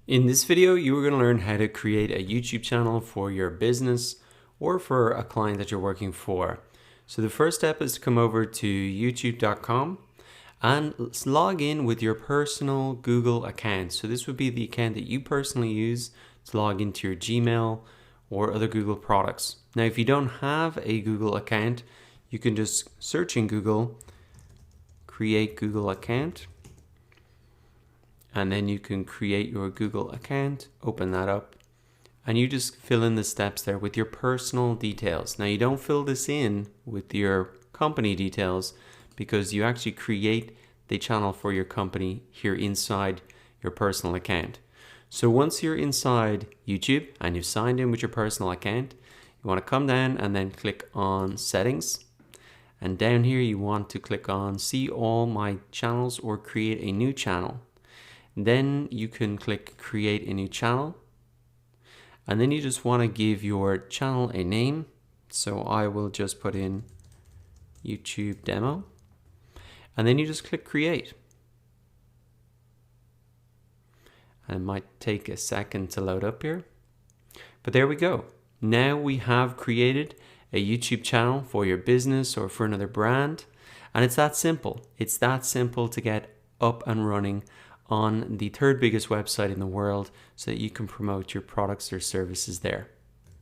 In this video, you are going to learn how to create a YouTube channel for your business or for a client that you're working for. So the first step is to come over to youtube.com and log in with your personal Google account. So this would be the account that you personally use to log into your Gmail or other Google products. Now, if you don't have a Google account, you can just search in Google, create Google account. And then you can create your Google account, open that up, and you just fill in the steps there with your personal details. Now, you don't fill this in with your company details because you actually create the channel for your company here inside your personal account. So once you're inside YouTube and you've signed in with your personal account, you want to come down and then click on settings. And down here, you want to click on see all my channels or create a new channel. Then you can click create a new channel, and then you just want to give your channel a name. So I will just put in YouTube demo, and then you just click create. And it might take a second to load up here, but there we go. Now we have created a YouTube channel for your business or for another brand, and it's that simple. It's that simple to get up and running on the third biggest website in the world so that you can promote your products or services there.